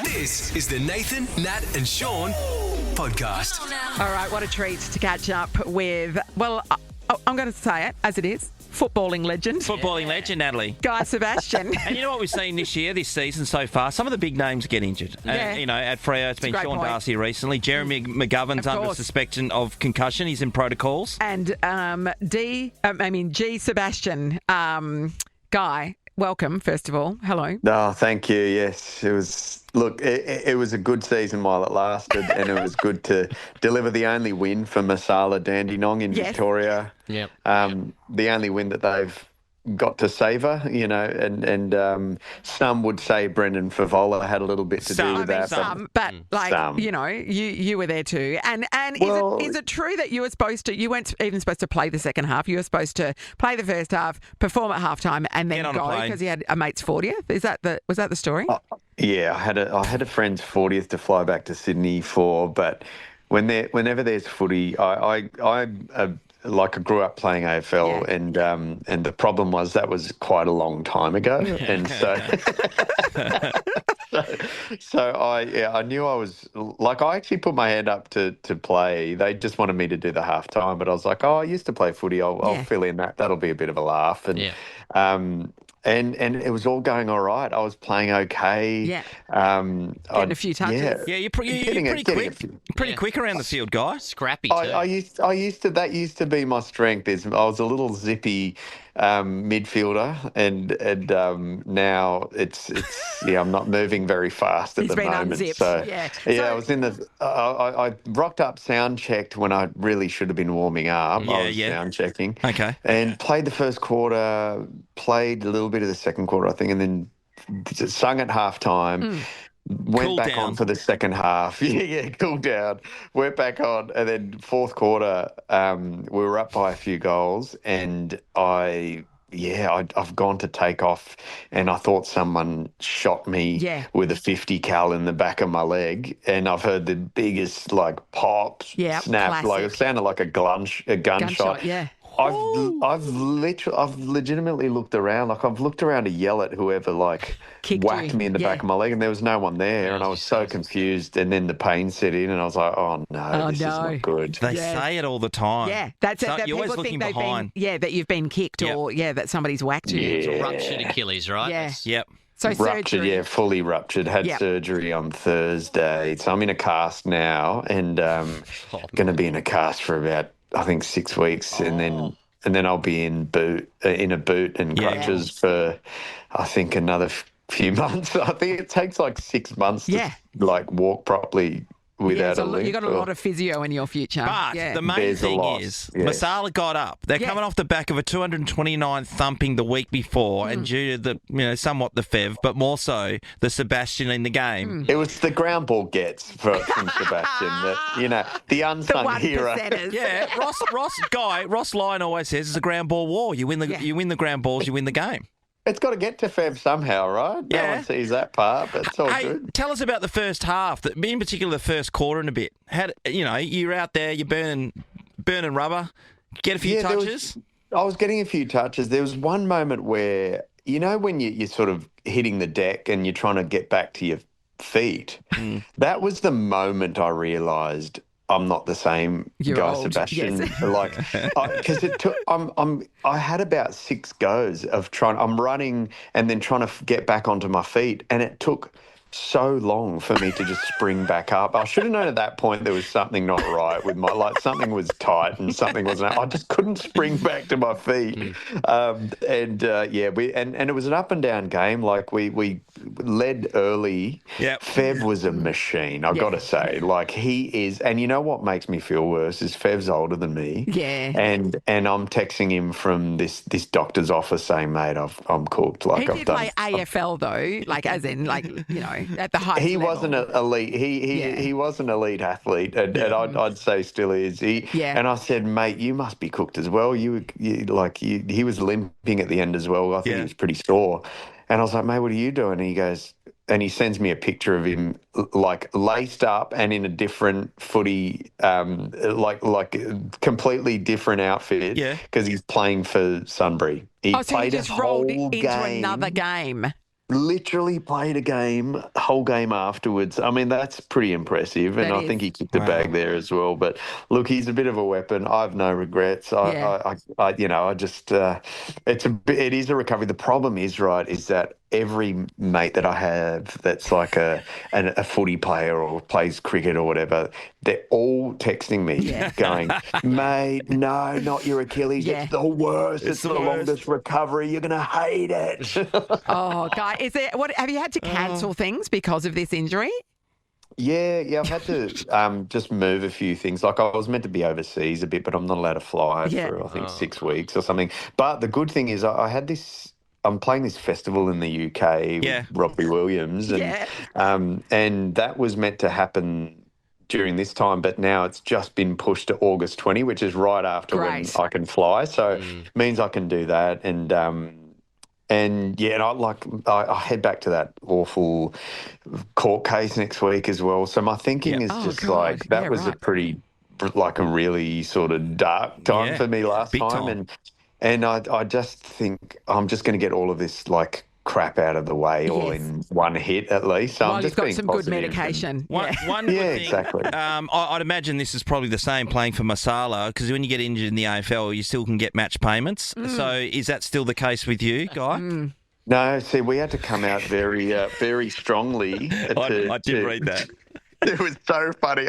This is the Nathan, Nat and Sean podcast. All right, what a treat to catch up with, well, I'm going to say it as it is, footballing legend. Footballing legend, Natalie. Guy Sebastian. And you know what we've seen this season so far? Some of the big names get injured. Yeah. At Freo, it's been Sean point. Darcy recently. Jeremy McGovern's Of under course. suspicion of concussion. He's in protocols. And G. Sebastian. Guy, welcome, first of all. Hello. Oh, thank you. Yes, it was. Look, it was a good season while it lasted, and it was good to deliver the only win for Masala Dandenong in Yes. Victoria. Yep. The only win that they've got to savour, and some would say Brendan Favola had a little bit to do with that. But Some. you were there too. And Well- is it true that you weren't even supposed to play the second half? You were supposed to play the first half, perform at halftime, and then Get on a go plane. because he had a mate's 40th? Was that the story? Yeah, I had a friend's 40th to fly back to Sydney for, but whenever there's footy, I grew up playing AFL, and the problem was that was quite a long time ago, and so I knew I was I actually put my hand up to play. They just wanted me to do the halftime, but I was like, I used to play footy. I'll fill in that. That'll be a bit of a laugh, and. And it was all going all right. I was playing okay. Yeah. Getting a few touches. Yeah, you're pretty quick. Pretty quick around the field, guy. Scrappy too. That used to be my strength. I was a little zippy midfielder, and now it's I'm not moving very fast at He's the been moment. unzipped. So So- I was in the. I rocked up, sound checked when I really should have been warming up. I was sound checking. Okay. And played the first quarter, played a little bit of the second quarter, I think, and then sung at halftime. Went Cool back down. on for the second half. Cool down. Went back on, and then fourth quarter, we were up by a few goals, and I've gone to take off, and I thought someone shot me with a 50 cal in the back of my leg, and I've heard the biggest pop, snap, classic. it sounded like a gunshot. Yeah. I've legitimately looked around. I've looked around to yell at whoever Kicked whacked you. me in the back of my leg, and there was no one there, and I was so confused. And then the pain set in, and I was like, "Oh no, this is not good." They say it all the time. Yeah, that's So it. That you're always people looking think behind. that you've been kicked or that somebody's whacked you. It's a ruptured Achilles, right? Yeah. Yep. So Ruptured, surgery. fully ruptured. Had surgery on Thursday, so I'm in a cast now, and going to be in a cast for about I think 6 weeks, and then I'll be in a boot and crutches for I think another few months. I think it takes 6 months to walk properly without a limp. You've got a lot of physio in your future. But the main There's a thing lot, is, yes. Masala got up. They're coming off the back of a 229 thumping the week before, and due to the somewhat the Fev, but more so the Sebastian in the game. It was the ground ball gets from Sebastian that the unsung The hero. 1%ers. Yeah, Ross Lyon always says it's a ground ball war. You win the ground balls, you win the game. It's got to get to Fev somehow, right? No one sees that part, but it's all good. Tell us about the first half, in particular the first quarter and a bit. You're out there, you're burning rubber, get a few touches. I was getting a few touches. There was one moment where, when you're sort of hitting the deck and you're trying to get back to your feet, that was the moment I realised I'm not the same You're Guy old, Sebastian. yes. Because it took. I had about 6 goes of trying. I'm running and then trying to get back onto my feet, and it took so long for me to just spring back up. I should have known at that point there was something not right with my something was tight and something wasn't. I just couldn't spring back to my feet. And it was an up and down game. We led early. Yep. Fev was a machine. I've got to say, he is. And you know what makes me feel worse is Fev's older than me. Yeah. And I'm texting him from this doctor's office saying, "Mate, I'm cooked." He did play AFL though, as in at the highest He level. wasn't an elite. He was an elite athlete, and I'd say still is. And I said, "Mate, you must be cooked as well. He was limping at the end as well. I think he was pretty sore." And I was like, "Mate, what are you doing?" And he goes, and he sends me a picture of him laced up and in a different footy, completely different outfit. Yeah. Because he's playing for Sunbury. He So he played just a rolled whole into game. another game. literally played a game, whole game afterwards. I mean, that's pretty impressive, and I think he kicked the bag there as well. But look, he's a bit of a weapon. I've no regrets. I just, it is a recovery. The problem is, right, is that every mate that I have that's like a footy player or plays cricket or whatever, they're all texting me going, mate, no, not your Achilles. It's the worst. It's the longest recovery. You're going to hate it. Oh, Guy, have you had to cancel things because of this injury? Yeah, I've had to just move a few things. Like I was meant to be overseas a bit, but I'm not allowed to fly for, I think, 6 weeks or something. But the good thing is I had this. I'm playing this festival in the UK with Robbie Williams, and that was meant to happen during this time, but now it's just been pushed to August 20, which is right after when I can fly. So it means I can do that, and I head back to that awful court case next week as well. So my thinking is that was a really sort of dark time for me last time. And I just think I'm just going to get all of this crap out of the way all in one hit at least. So I'm just you've got being some positive. good medication. One good thing, exactly. I'd imagine this is probably the same playing for Masala, because when you get injured in the AFL, you still can get match payments. So is that still the case with you, Guy? No, see, we had to come out very, very strongly. I did read that. It was so funny.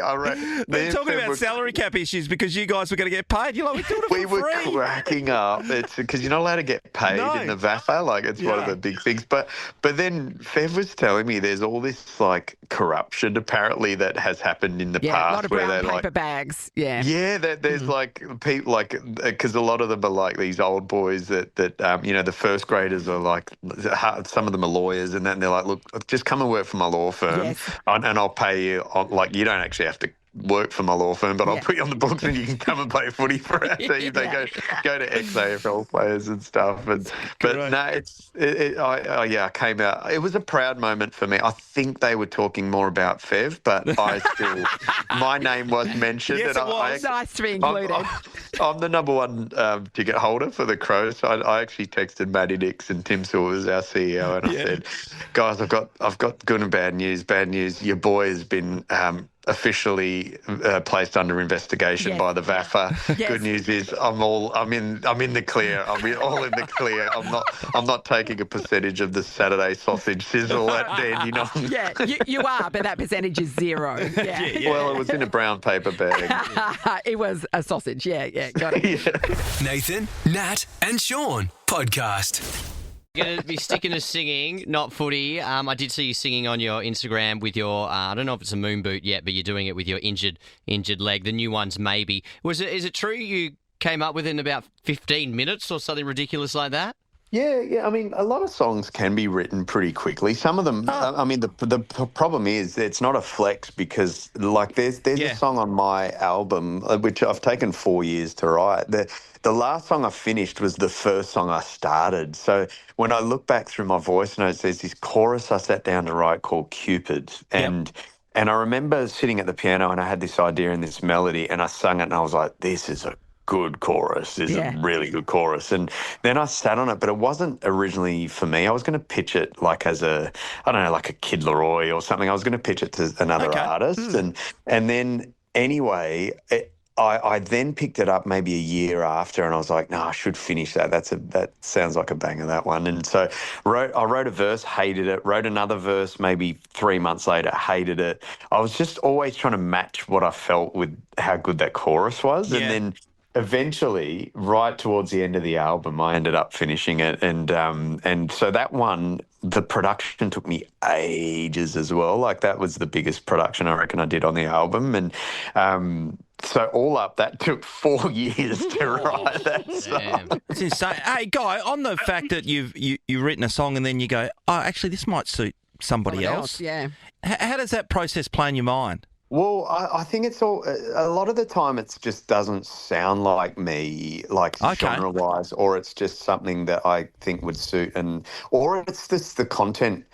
They're talking about salary cap issues because you guys were going to get paid. You're like, we were cracking up. It's because you're not allowed to get paid in the VAFA. It's one of the big things. But then Fev was telling me there's all this corruption apparently that has happened in the past. A lot of brown paper bags. Yeah, there's people because a lot of them are these old boys that the first graders are some of them are lawyers and they're like, look, just come and work for my law firm and I'll pay you. You don't actually have to work for my law firm, but I'll put you on the books and you can come and play footy for our team. They go to ex-AFL players and stuff. I came out. It was a proud moment for me. I think they were talking more about Fev, but my name was mentioned. Yes, it was. Nice to be included. I'm the number one ticket holder for the Crows. So I actually texted Matty Dix and Tim Silvers, our CEO, and I said, guys, I've got good and bad news. Bad news, your boy has been officially placed under investigation by the VAFA. Yes. Good news is I'm in the clear. I'm all in the clear. I'm not taking a percentage of the Saturday sausage sizzle at Dandenong. Yeah, you are, but that percentage is zero. Yeah. Well, it was in a brown paper bag. It was a sausage. Yeah, got it. Nathan, Nat, and Sean podcast. You're going to be sticking to singing, not footy. I did see you singing on your Instagram with your, I don't know if it's a moon boot yet, but you're doing it with your injured leg. The new ones, maybe. Is it true you came up with it in about 15 minutes or something ridiculous like that? Yeah. I mean, a lot of songs can be written pretty quickly. Some of them, the problem is it's not a flex because, there's a song on my album, which I've taken 4 years to write. The last song I finished was the first song I started. So when I look back through my voice notes, there's this chorus I sat down to write called Cupid. And I remember sitting at the piano and I had this idea and this melody and I sung it and I was like, this is a good chorus. This is a really good chorus. And then I sat on it, but it wasn't originally for me. I was going to pitch it as a Kid Leroy or something. I was going to pitch it to another artist. And then anyway, I then picked it up maybe a year after and I was like, no, I should finish that. That sounds like a banger, that one. And so I wrote a verse, hated it, wrote another verse maybe 3 months later, hated it. I was just always trying to match what I felt with how good that chorus was. And then eventually, right towards the end of the album, I ended up finishing it. And so that one, the production took me ages as well. That was the biggest production I reckon I did on the album. And so all up, that took 4 years to write that song. It's insane. Hey, Guy, on the fact that you've written a song and then you go, oh, actually, this might suit somebody else. Yeah. How does that process play in your mind? Well, I think it's all a lot of the time. It just doesn't sound like me, genre-wise, or it's just something that I think would suit, or it's just the content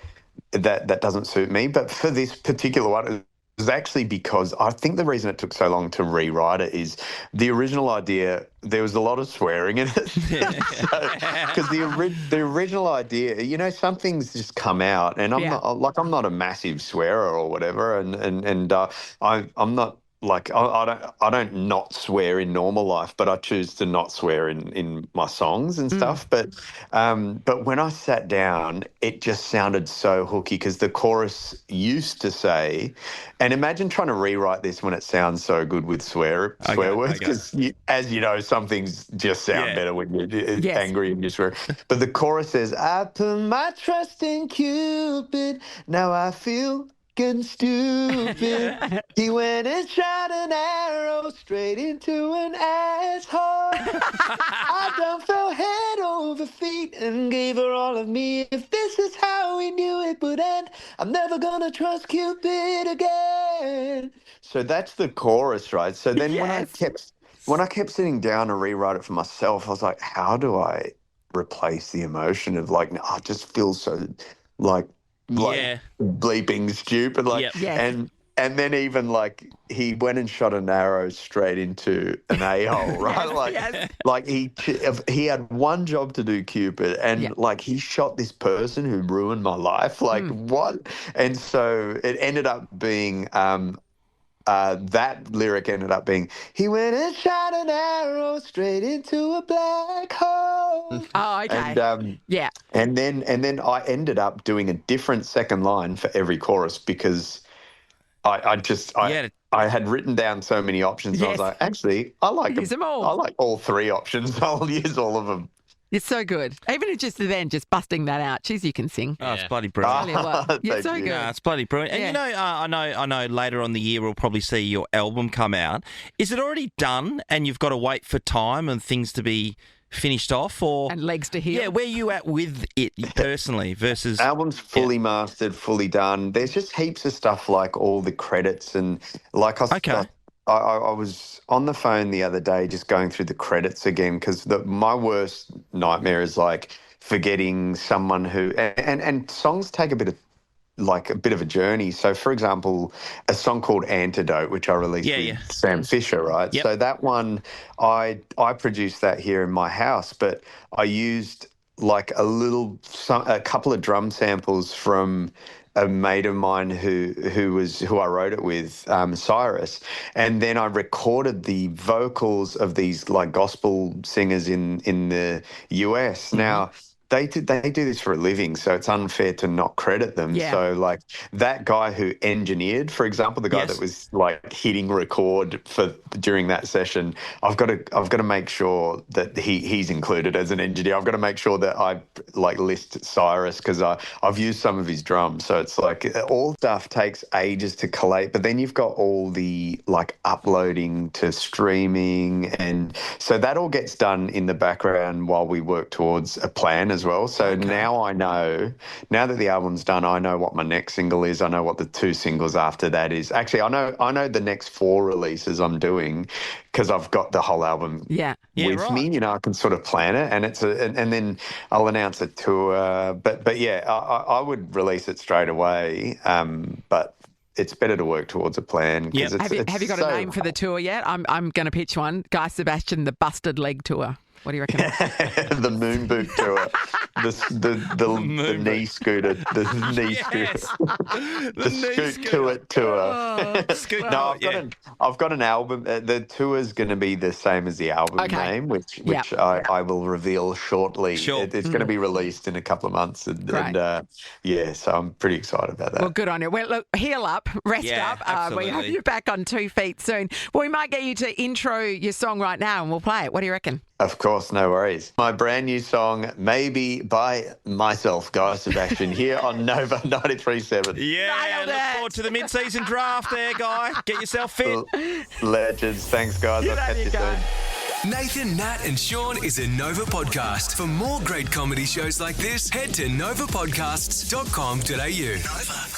that doesn't suit me. But for this particular one, actually because I think the reason it took so long to rewrite it is the original idea, there was a lot of swearing in it. Because the original idea, you know, some things just come out, and I'm not a massive swearer or whatever, and I'm not. Like I don't not swear in normal life, but I choose to not swear in my songs and stuff. But when I sat down, it just sounded so hooky because the chorus used to say, and imagine trying to rewrite this when it sounds so good with swear words, because as you know, some things just sound better when you're angry and you swear. But the chorus says, "I put my trust in Cupid, now I feel and stupid. He went and shot an arrow straight into an asshole. I done fell head over feet and gave her all of me. If this is how we knew it would end, I'm never gonna trust Cupid again." So that's the chorus, right? So then when I kept sitting down to rewrite it for myself, I was like, how do I replace the emotion of like, I just feel so like bleeping stupid, like, and then even like he went and shot an arrow straight into an a-hole, right? Like he had one job to do, Cupid, and like he shot this person who ruined my life. Like what? And so it ended up being that lyric ended up being, "He went and shot an arrow straight into a black hole." Oh, okay. And then I ended up doing a different second line for every chorus because I had written down so many options. I was like, actually, I like them all. I like all three options. I'll use all of them. It's so good. Even just busting that out. Jeez, you can sing. Oh, it's bloody brilliant. It's so good. Yeah, it's bloody brilliant. And you know, I know later on the year we'll probably see your album come out. Is it already done and you've got to wait for time and things to be finished off, or and legs to heal? Yeah, where are you at with it personally versus album's fully mastered, fully done. There's just heaps of stuff like all the credits and like I was on the phone the other day just going through the credits again because my worst nightmare is like forgetting someone who and songs take a bit of a journey. So, for example, a song called Antidote, which I released with Sam Fisher, right? Yep. So that one, I produced that here in my house, but I used like a couple of drum samples from a mate of mine who I wrote it with, Cyrus, and then I recorded the vocals of these like gospel singers in the US. Mm-hmm. Now they do this for a living, so it's unfair to not credit them. Yeah. So like that guy who engineered, for example, the guy that was like hitting record during that session, I've got to make sure that he's included as an engineer. I've got to make sure that I like list Cyrus because I've used some of his drums. So it's like all stuff takes ages to collate, but then you've got all the like uploading to streaming, and so that all gets done in the background while we work towards a plan as well. So now now that the album's done, I know what my next single is. I know what the two singles after that is. Actually, I know the next 4 releases I'm doing because I've got the whole album with me. You know, I can sort of plan it, and and then I'll announce a tour. But yeah, I would release it straight away. But it's better to work towards a plan. Yep. Have you got a name for the tour yet? I'm going to pitch one. Guy Sebastian, the Busted Leg Tour. What do you reckon? The moon boot tour, the knee scooter, the knee scooter, the scoot to it tour. No, I've got an album. The tour is going to be the same as the album name, which I will reveal shortly. Sure. It's going to be released in a couple of months, and so I'm pretty excited about that. Well, good on you. Well, look, heal up, rest up. We hope you're back on 2 feet soon. Well, we might get you to intro your song right now, and we'll play it. What do you reckon? Of course, no worries. My brand new song, Maybe, by myself, Guy Sebastian, here on Nova 93.7. Yeah, look forward to the mid-season draft there, Guy. Get yourself fit. Legends. Thanks, guys. I'll catch you soon. Nathan, Nat and Sean is a Nova podcast. For more great comedy shows like this, head to novapodcasts.com.au. Nova.